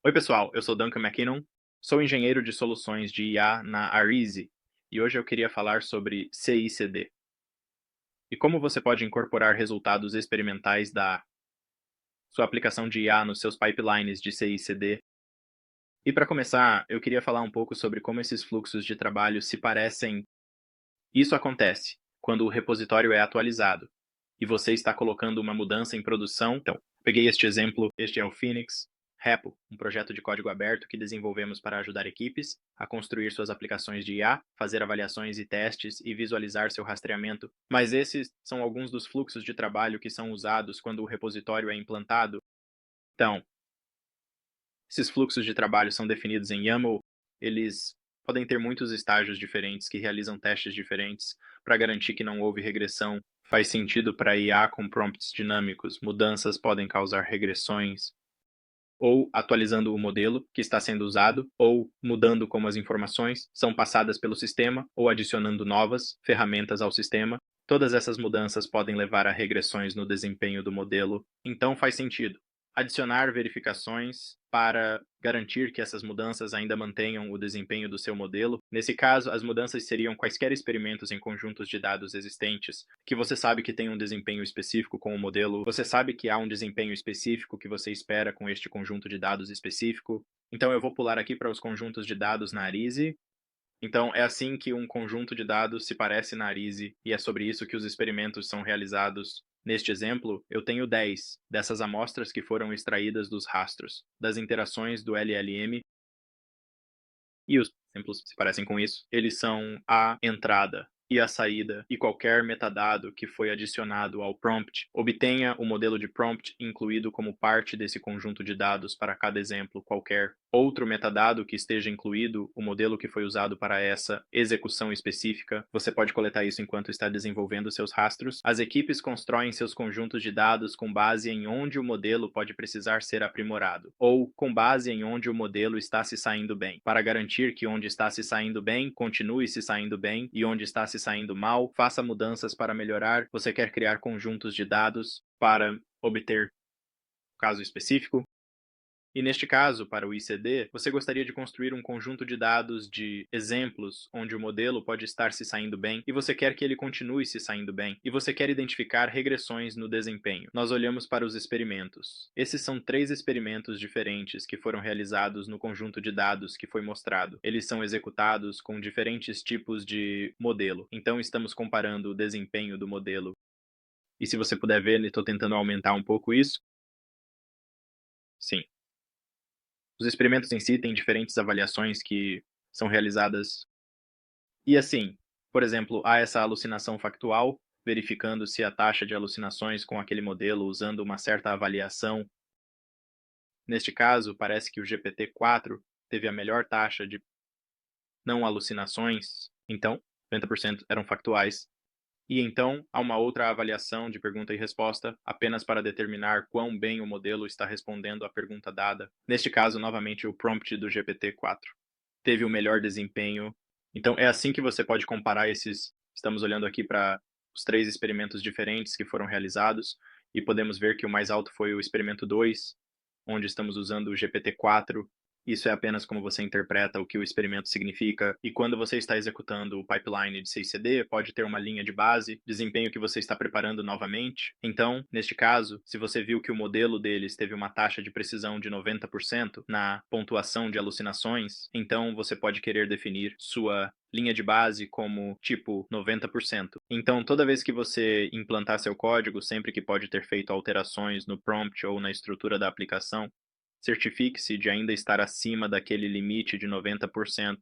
Oi, pessoal, eu sou Duncan McKinnon, sou engenheiro de soluções de IA na Arize e hoje eu queria falar sobre CI/CD e como você pode incorporar resultados experimentais da sua aplicação de IA nos seus pipelines de CI/CD. E para começar, eu queria falar um pouco sobre como esses fluxos de trabalho se parecem. Isso acontece quando o repositório é atualizado e você está colocando uma mudança em produção. Então, peguei este exemplo, este é o Phoenix Repo, um projeto de código aberto que desenvolvemos para ajudar equipes a construir suas aplicações de IA, fazer avaliações e testes e visualizar seu rastreamento. Mas esses são alguns dos fluxos de trabalho que são usados quando o repositório é implantado. Então, esses fluxos de trabalho são definidos em YAML, eles podem ter muitos estágios diferentes que realizam testes diferentes para garantir que não houve regressão. Faz sentido para IA com prompts dinâmicos, mudanças podem causar regressões, ou atualizando o modelo que está sendo usado, ou mudando como as informações são passadas pelo sistema, ou adicionando novas ferramentas ao sistema. Todas essas mudanças podem levar a regressões no desempenho do modelo, então faz sentido adicionar verificações para garantir que essas mudanças ainda mantenham o desempenho do seu modelo. Nesse caso, as mudanças seriam quaisquer experimentos em conjuntos de dados existentes, que você sabe que tem um desempenho específico com o modelo, você sabe que há um desempenho específico que você espera com este conjunto de dados específico. Então eu vou pular aqui para os conjuntos de dados na Arize. Então é assim que um conjunto de dados se parece na Arize, e é sobre isso que os experimentos são realizados. Neste exemplo, eu tenho 10 dessas amostras que foram extraídas dos rastros, das interações do LLM, e os exemplos se parecem com isso. Eles são a entrada e a saída e qualquer metadado que foi adicionado ao prompt. Obtenha o modelo de prompt incluído como parte desse conjunto de dados para cada exemplo qualquer. Outro metadado que esteja incluído, o modelo que foi usado para essa execução específica. Você pode coletar isso enquanto está desenvolvendo seus rastros. As equipes constroem seus conjuntos de dados com base em onde o modelo pode precisar ser aprimorado, ou com base em onde o modelo está se saindo bem, para garantir que onde está se saindo bem, continue se saindo bem, e onde está se saindo mal, faça mudanças para melhorar. Você quer criar conjuntos de dados para obter caso específico. E neste caso, para o ICD, você gostaria de construir um conjunto de dados de exemplos onde o modelo pode estar se saindo bem e você quer que ele continue se saindo bem, e você quer identificar regressões no desempenho. Nós olhamos para os experimentos. Esses são 3 experimentos diferentes que foram realizados no conjunto de dados que foi mostrado. Eles são executados com diferentes tipos de modelo. Então estamos comparando o desempenho do modelo. E se você puder ver, estou tentando aumentar um pouco isso. Sim. Os experimentos em si têm diferentes avaliações que são realizadas. E assim, por exemplo, há essa alucinação factual, verificando se a taxa de alucinações com aquele modelo usando uma certa avaliação. Neste caso, parece que o GPT-4 teve a melhor taxa de não alucinações, então 90% eram factuais. E então, há uma outra avaliação de pergunta e resposta, apenas para determinar quão bem o modelo está respondendo à pergunta dada. Neste caso, novamente, o prompt do GPT-4 teve o melhor desempenho. Então, é assim que você pode comparar esses. Estamos olhando aqui para os 3 experimentos diferentes que foram realizados, e podemos ver que o mais alto foi o experimento 2, onde estamos usando o GPT-4. Isso é apenas como você interpreta o que o experimento significa, e quando você está executando o pipeline de CI/CD, pode ter uma linha de base, desempenho que você está preparando novamente. Então, neste caso, se você viu que o modelo deles teve uma taxa de precisão de 90% na pontuação de alucinações, então você pode querer definir sua linha de base como tipo 90%. Então, toda vez que você implantar seu código, sempre que pode ter feito alterações no prompt ou na estrutura da aplicação, certifique-se de ainda estar acima daquele limite de 90%.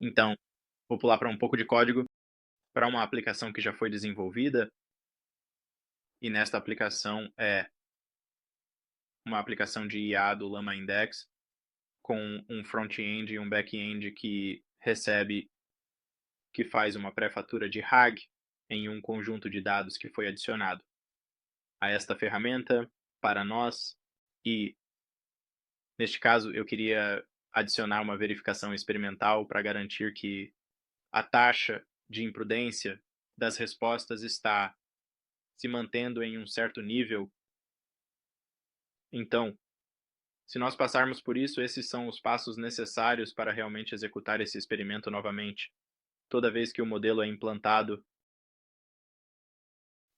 Então, vou pular para um pouco de código para uma aplicação que já foi desenvolvida, e nesta aplicação é uma aplicação de IA do Llama Index com um front-end e um back-end que faz uma pré-fatura de RAG em um conjunto de dados que foi adicionado a esta ferramenta para nós. E neste caso eu queria adicionar uma verificação experimental para garantir que a taxa de imprudência das respostas está se mantendo em um certo nível. Então, Se nós passarmos por isso, esses são os passos necessários para realmente executar esse experimento novamente. Toda vez que o modelo é implantado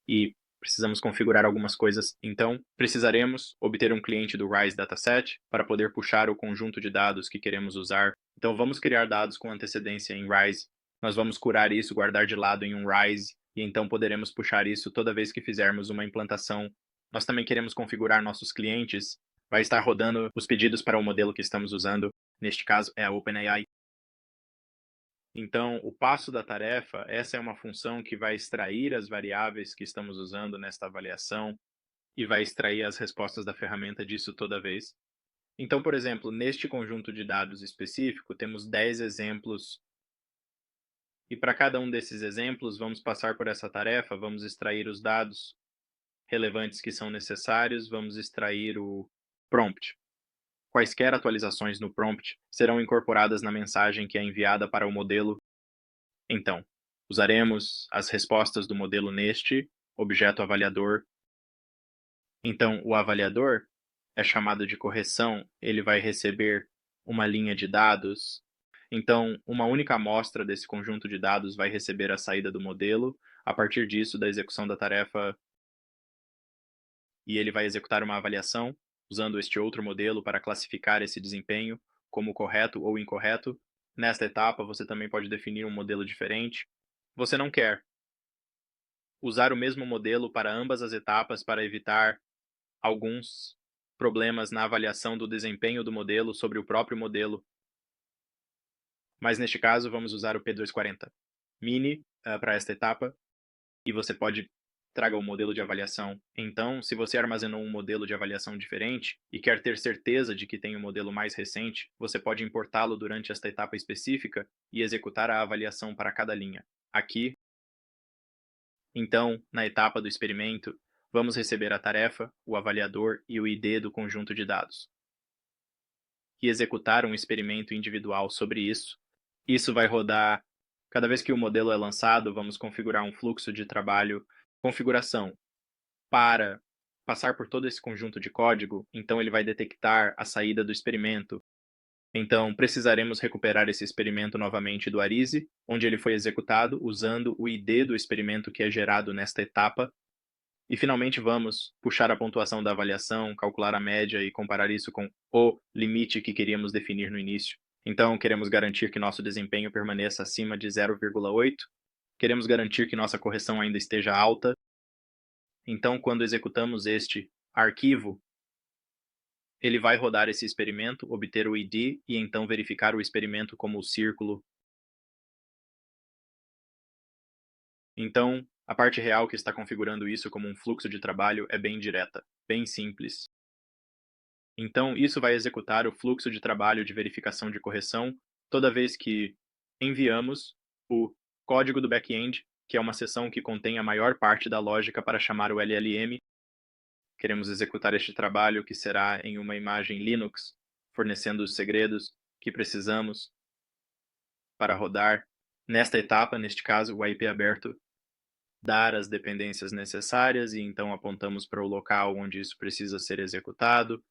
e precisamos configurar algumas coisas, então precisaremos obter um cliente do Rise Dataset para poder puxar o conjunto de dados que queremos usar. Então vamos criar dados com antecedência em Rise. Nós vamos curar isso, guardar de lado em um Rise, e então poderemos puxar isso toda vez que fizermos uma implantação. Nós também queremos configurar nossos clientes. Vai estar rodando os pedidos para o modelo que estamos usando. Neste caso é a OpenAI. Então, o passo da tarefa, essa é uma função que vai extrair as variáveis que estamos usando nesta avaliação e vai extrair as respostas da ferramenta disso toda vez. Então, por exemplo, neste conjunto de dados específico, temos 10 exemplos e para cada um desses exemplos, vamos passar por essa tarefa, vamos extrair os dados relevantes que são necessários, vamos extrair o prompt. Quaisquer atualizações no prompt serão incorporadas na mensagem que é enviada para o modelo. Então, usaremos as respostas do modelo neste objeto avaliador. Então, o avaliador é chamado de correção, ele vai receber uma linha de dados. Então, uma única amostra desse conjunto de dados vai receber a saída do modelo. A partir disso, da execução da tarefa, e ele vai executar uma avaliação usando este outro modelo para classificar esse desempenho como correto ou incorreto. Nesta etapa, você também pode definir um modelo diferente. Você não quer usar o mesmo modelo para ambas as etapas para evitar alguns problemas na avaliação do desempenho do modelo sobre o próprio modelo. Mas neste caso, vamos usar o P240 Mini para esta etapa e você pode traga o modelo de avaliação. Então, se você armazenou um modelo de avaliação diferente e quer ter certeza de que tem um modelo mais recente, você pode importá-lo durante esta etapa específica e executar a avaliação para cada linha. Aqui, então, na etapa do experimento, vamos receber a tarefa, o avaliador e o ID do conjunto de dados. E executar um experimento individual sobre isso. Isso vai rodar, cada vez que o modelo é lançado, vamos configurar um fluxo de trabalho, configuração. Para passar por todo esse conjunto de código, então ele vai detectar a saída do experimento. Então, precisaremos recuperar esse experimento novamente do Arize, onde ele foi executado usando o ID do experimento que é gerado nesta etapa. E finalmente vamos puxar a pontuação da avaliação, calcular a média e comparar isso com o limite que queríamos definir no início. Então, queremos garantir que nosso desempenho permaneça acima de 0,8. Queremos garantir que nossa correção ainda esteja alta. Então, quando executamos este arquivo, ele vai rodar esse experimento, obter o ID e então verificar o experimento como o círculo. Então, a parte real que está configurando isso como um fluxo de trabalho é bem direta, bem simples. Então, isso vai executar o fluxo de trabalho de verificação de correção toda vez que enviamos o código do back-end, que é uma seção que contém a maior parte da lógica para chamar o LLM. Queremos executar este trabalho que será em uma imagem Linux, fornecendo os segredos que precisamos para rodar. Nesta etapa, neste caso, o IP aberto, dar as dependências necessárias e então apontamos para o local onde isso precisa ser executado.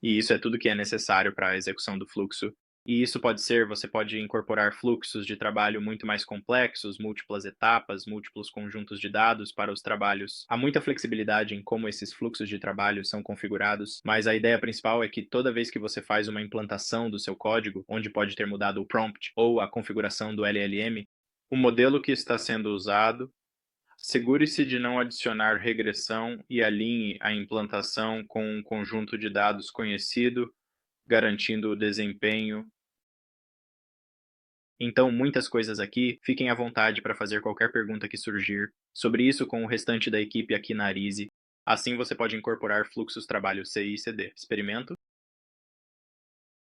E isso é tudo que é necessário para a execução do fluxo. E isso pode ser, você pode incorporar fluxos de trabalho muito mais complexos, múltiplas etapas, múltiplos conjuntos de dados para os trabalhos. Há muita flexibilidade em como esses fluxos de trabalho são configurados, mas a ideia principal é que toda vez que você faz uma implantação do seu código, onde pode ter mudado o prompt ou a configuração do LLM, o modelo que está sendo usado, assegure-se de não adicionar regressão e alinhe a implantação com um conjunto de dados conhecido, garantindo o desempenho. Então, muitas coisas aqui, fiquem à vontade para fazer qualquer pergunta que surgir sobre isso com o restante da equipe aqui na Arize. Assim você pode incorporar fluxos trabalho CI e CD. Experimento.